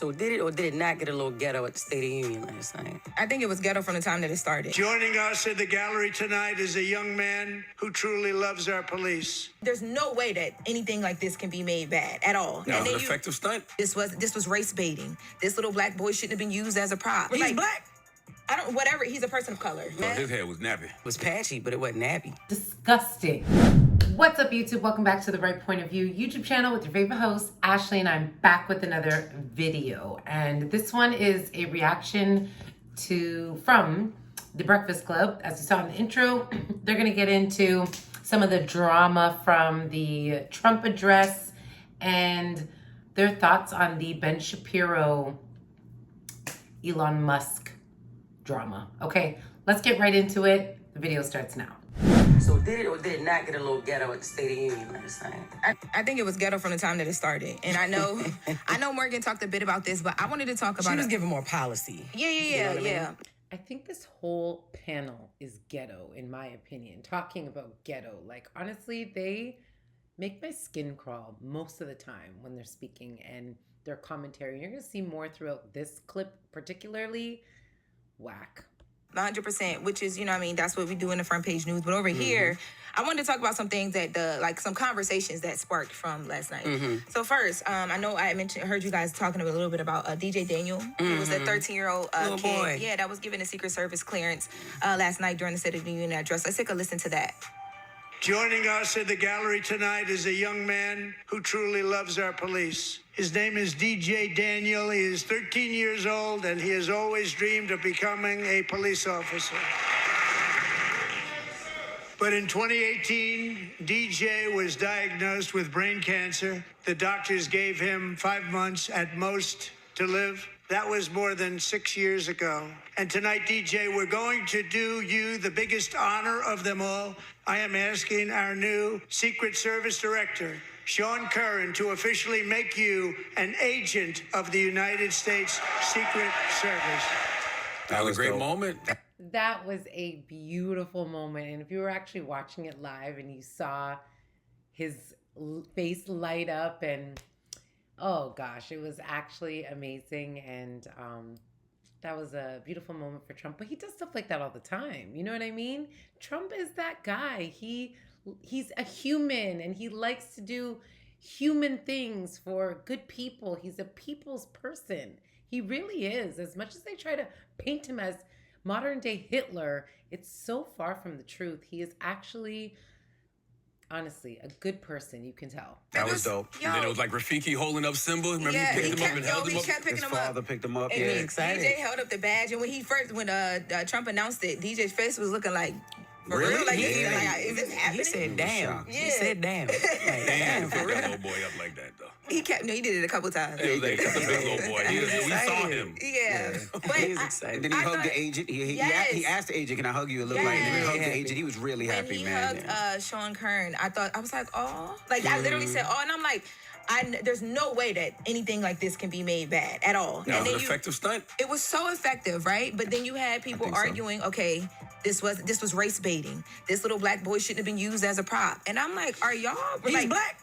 So did it or did it not get a little ghetto at the State of the Union last night? I think it was ghetto from the time that it started. Joining us in the gallery tonight is a young man who truly loves our police. There's no way that anything like this can be made bad at all. That was an effective stunt. This was race baiting. This little black boy shouldn't have been used as a prop. He's black. Whatever. He's a person of color. Oh, his hair was nappy. It was patchy, but it wasn't nappy. Disgusting. What's up, YouTube? Welcome back to the Right Point of View YouTube channel with your favorite host, Ashley, and I'm back with another video. And this one is a reaction from The Breakfast Club. As you saw in the intro, they're going to get into some of the drama from the Trump address and their thoughts on the Ben Shapiro, Elon Musk drama. Okay, let's get right into it. The video starts now. So did it or did it not get a little ghetto at the State of the Union last night? I think it was ghetto from the time that it started. And I know Morgan talked a bit about this, but I wanted to talk about She was giving more policy. Yeah. You know what I mean? I think this whole panel is ghetto, in my opinion. Talking about ghetto. Like, honestly, they make my skin crawl most of the time when they're speaking and their commentary. You're going to see more throughout this clip, particularly whack. 100%, which is, that's what we do in the front page news. But over here, I wanted to talk about some things that some conversations that sparked from last night. So first, I know I heard you guys talking a little bit about DJ Daniel, who was a 13-year-old kid. Boy. Yeah, that was given a Secret Service clearance last night during the State of the Union address. Let's take a listen to that. Joining us in the gallery tonight is a young man who truly loves our police. His name is DJ Daniel. He is 13 years old, and he has always dreamed of becoming a police officer. But in 2018, DJ was diagnosed with brain cancer. The doctors gave him 5 months at most to live. That was more than 6 years ago. And tonight, DJ, we're going to do you the biggest honor of them all. I am asking our new Secret Service Director, Sean Curran, to officially make you an agent of the United States Secret Service. That was a great moment. That was a beautiful moment. And if you were actually watching it live and you saw his face light up and oh gosh, it was actually amazing. And that was a beautiful moment for Trump. But he does stuff like that all the time. You know what I mean? Trump is that guy. He's a human and he likes to do human things for good people. He's a people's person. He really is. As much as they try to paint him as modern day Hitler, it's so far from the truth. He is actually, honestly, a good person, you can tell. That was dope. And then it was like Rafiki holding up Simba. Remember he picked him up and held him up? Picking him up. Father picked him up. And Yeah. excited. DJ held up the badge, and when Trump announced it, DJ's face was looking like, for Really? real? Like, Yeah. is this happening? He said, damn. shocked. He said, damn. Like, Damn, for pick that real. little boy up like that, though. He did it a couple times. It was like, that's a big little boy. We saw him. Yeah. But He was And excited. then he I hugged thought- the agent. He Yes. asked the agent, "Can I hug you?" It looked like he Yes. hugged the Happy. agent. He was really when happy, he man. hugged Sean Kern, I was like, oh. Like, I literally said, oh, and I'm like, there's no way that anything like this can be made bad at all. That And was an then effective stunt. it was so effective, right? But then you had people think so. arguing, okay, this was race baiting. This little black boy shouldn't have been used as a prop. And I'm like, are y'all He's like black.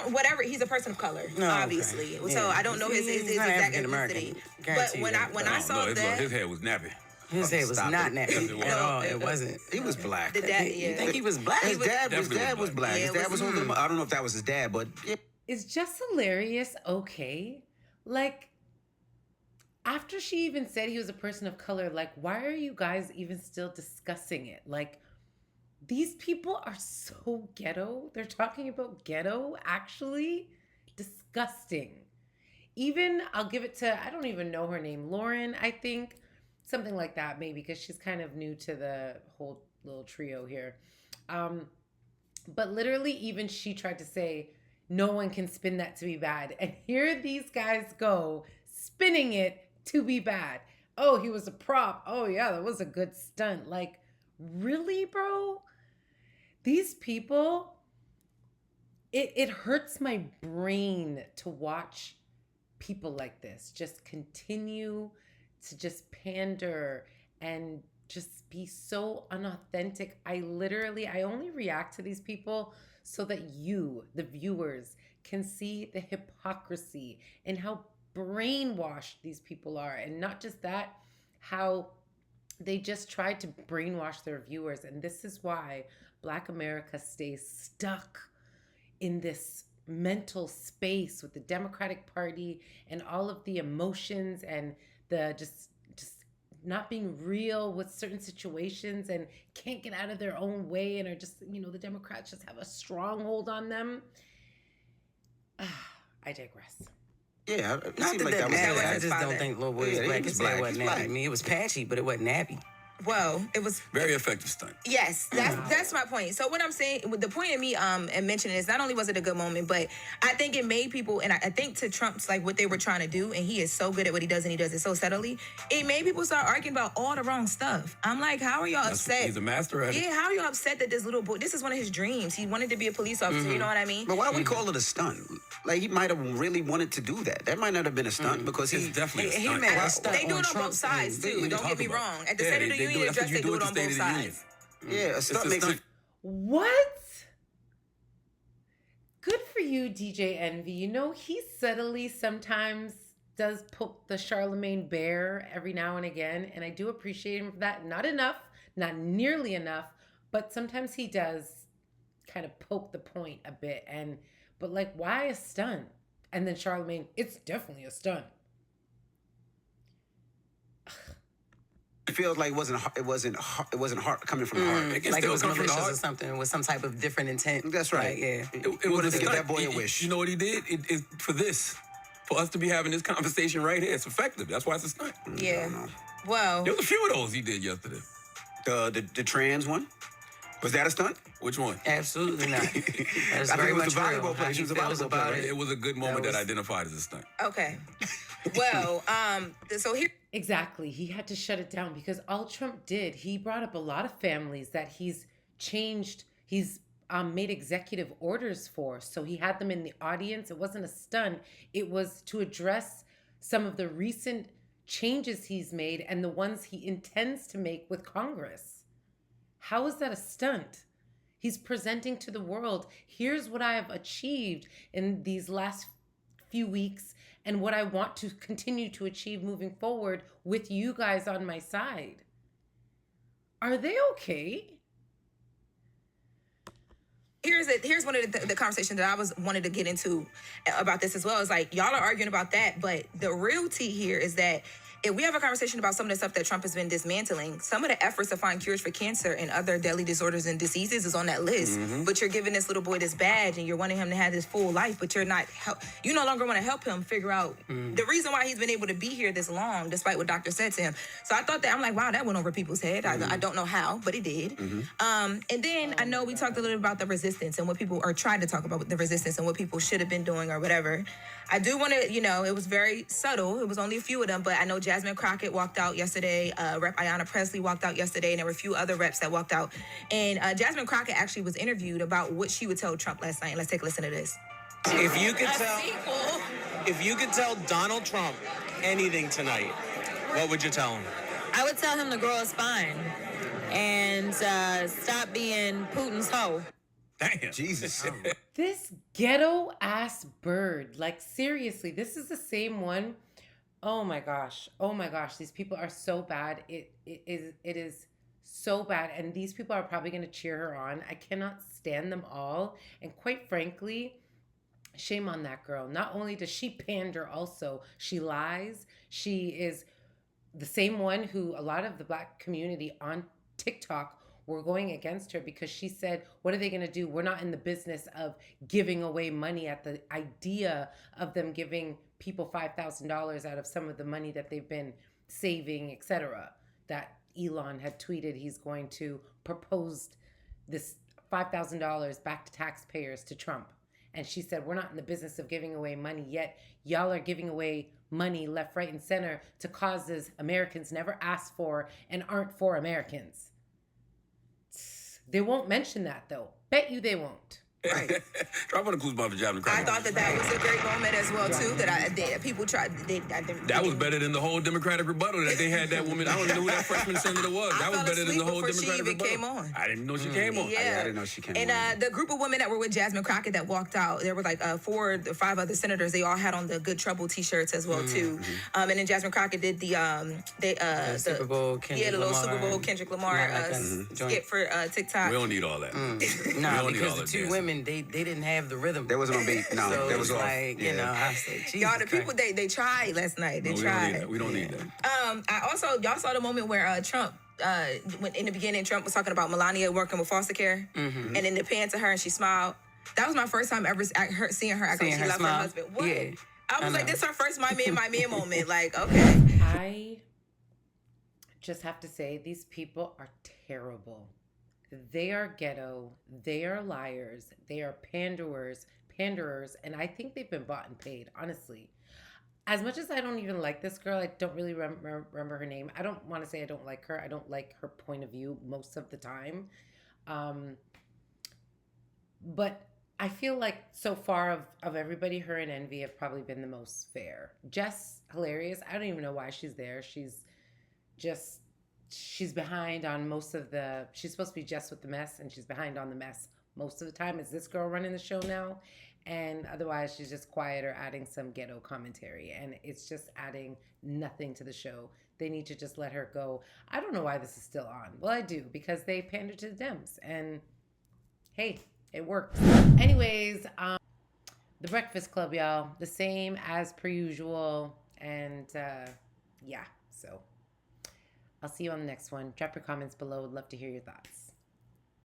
whatever, he's a person of color, No, obviously. okay. So Yeah. I don't know his He's not exact African-American. ethnicity. But Guarantee when you I that. saw that, His hair was nappy. His head was Stop not it. nappy Yes, it at all. was. It wasn't. He was black. the dad, You yeah. think he was black? His dad Definitely was black. Yeah, His it dad was- was holding him. I don't know if that was his dad, but yeah. It's just hilarious, okay? Like, after she even said he was a person of color, like, why are you guys even still discussing it? Like, these people are so ghetto. They're talking about ghetto, actually. Disgusting. Even, I'll give it to, I don't even know her name, Lauren, I think. Something like that, maybe, because she's kind of new to the whole little trio here. But literally, even she tried to say, no one can spin that to be bad. And here these guys go, spinning it to be bad. Oh, he was a prop. Oh, yeah, that was a good stunt. Like, really, bro? These people, it hurts my brain to watch people like this just continue to just pander and just be so unauthentic. I only react to these people so that you, the viewers, can see the hypocrisy and how brainwashed these people are. And not just that, how they just tried to brainwash their viewers. And this is why Black America stays stuck in this mental space with the Democratic Party and all of the emotions and the just not being real with certain situations and can't get out of their own way and are just, the Democrats just have a stronghold on them. I digress. Yeah, it Not seemed that like that was matters. bad. I just don't think Lil Boy Yeah, is he black. was He said it black. wasn't He's nappy. black. I mean, it was patchy, but it wasn't nappy. Well, it was Very effective stunt. yes, that's my point. So what I'm saying, the point of me and mentioning is not only was it a good moment, but I think it made people, and I think to Trump's like what they were trying to do, and he is so good at what he does, and he does it so subtly. It made people start arguing about all the wrong stuff. I'm like, how are y'all upset? He's a master at it. Yeah, how are y'all upset that this little boy? This is one of his dreams. He wanted to be a police officer. You know what I mean? But why do we call it a stunt? Like, he might have really wanted to do that. That might not have been a stunt because It's definitely a He stunt. made a stunt They do on it on Trump both sides thing. too. Don't get me wrong. At the State of the Union address, they do it on both sides. Yeah, a stunt makes it. What? Good for you, DJ Envy. He subtly sometimes does poke the Charlemagne bear every now and again, and I do appreciate him for that. Not enough, not nearly enough, but sometimes he does kind of poke the point a bit. But like, why a stunt? And then Charlemagne, it's definitely a stunt. It feels like it wasn't hard coming from the heart. It can Like it still was come from the malicious or heart. something with some type of different intent. That's right. Like, yeah. It wanted was to a give stunt. that boy a wish. You know what he did? It for this. For us to be having this conversation right here, it's effective. That's why it's a stunt. Yeah. Well, There was a few of those he did yesterday. The trans one, was that a stunt? Which one? Absolutely not. That's I think very it was much the volleyball real. player. How She he was a feels volleyball about player. it. It was a good moment That that was- identified as a stunt. okay. Well, so here. Exactly. He had to shut it down because all Trump did, he brought up a lot of families that he's changed, he's made executive orders for. So he had them in the audience. It wasn't a stunt. It was to address some of the recent changes he's made and the ones he intends to make with Congress. How is that a stunt? He's presenting to the world, here's what I have achieved in these last few weeks and what I want to continue to achieve moving forward with you guys on my side. Are they okay? Here's one of the conversations that I wanted to get into about this as well. Is like, y'all are arguing about that, but the real tea here is that if we have a conversation about some of the stuff that Trump has been dismantling, some of the efforts to find cures for cancer and other deadly disorders and diseases is on that list. But you're giving this little boy this badge and you're wanting him to have this full life, but you no longer want to help him figure out the reason why he's been able to be here this long, despite what doctor said to him. So I thought that, I'm like, wow, that went over people's head. I don't know how, but it did. And then I know we talked a little about the resistance and what people are trying to talk about the resistance and what people should have been doing or whatever. I do want to, it was very subtle. It was only a few of them, but I know Jasmine Crockett walked out yesterday. Rep Ayanna Presley walked out yesterday, and there were a few other reps that walked out. And Jasmine Crockett actually was interviewed about what she would tell Trump last night. Let's take a listen to this. If you could tell Donald Trump anything tonight, what would you tell him? I would tell him to grow a spine and stop being Putin's hoe. Damn. Jesus. This ghetto ass bird, like seriously, this is the same one. Oh my gosh. These people are so bad. It is so bad. And these people are probably going to cheer her on. I cannot stand them all. And quite frankly, shame on that girl. Not only does she pander, also she lies. She is the same one who a lot of the Black community on TikTok were going against her because she said, what are they going to do? We're not in the business of giving away money. At the idea of them giving people $5,000 out of some of the money that they've been saving, etc. That Elon had tweeted he's going to propose this $5,000 back to taxpayers to Trump. And she said, we're not in the business of giving away money, yet y'all are giving away money left, right, and center to causes Americans never asked for and aren't for Americans. They won't mention that, though. Bet you they won't. Right. Drop on the clues bomb for Jasmine I Crockett. thought that was a great moment as well too. That people tried. That was better than the whole Democratic rebuttal that they had. That woman, I don't even know who that freshman senator was. I That was fell better than the whole asleep before she Democratic even rebuttal. came on. I didn't know she came on. Yeah. I didn't know she came and, on. And the group of women that were with Jasmine Crockett that walked out, there were like 4 or 5 other senators. They all had on the Good Trouble T-shirts as well too. And then Jasmine Crockett did the Super Bowl, Kendrick the little Lamar. Super Bowl Kendrick Lamar skit for TikTok. We don't need all that. Nah, We don't need because all the that 2 dancing. women, they didn't have the rhythm. There wasn't no beat. No, so that was it's off. like, you know, I said, Jesus Y'all, the people Christ. they tried last night. They No, tried. we don't need that. I also y'all saw the moment where Trump. When in the beginning, Trump was talking about Melania working with foster care, and then they panned to her and she smiled. That was my first time ever seeing her act like Seeing she her loved smile. her husband. What? Yeah. I was I like, know. this is her first my man moment. Like, okay. I just have to say, these people are terrible. They are ghetto. They are liars. They are panderers, and I think they've been bought and paid, honestly. As much as I don't even like this girl, I don't really remember her name. I don't want to say I don't like her. I don't like her point of view most of the time. But I feel like so far of everybody, her and Envy have probably been the most fair. Jess, hilarious. I don't even know why she's there. She's behind on most of the, she's supposed to be Jess with the mess, and she's behind on the mess most of the time. Is this girl running the show now? And otherwise, she's just quiet or adding some ghetto commentary. And it's just adding nothing to the show. They need to just let her go. I don't know why this is still on. Well, I do, because they pander to the Dems. And hey, it works. Anyways, The Breakfast Club, y'all. The same as per usual. And yeah, so I'll see you on the next one. Drop your comments below. Would love to hear your thoughts.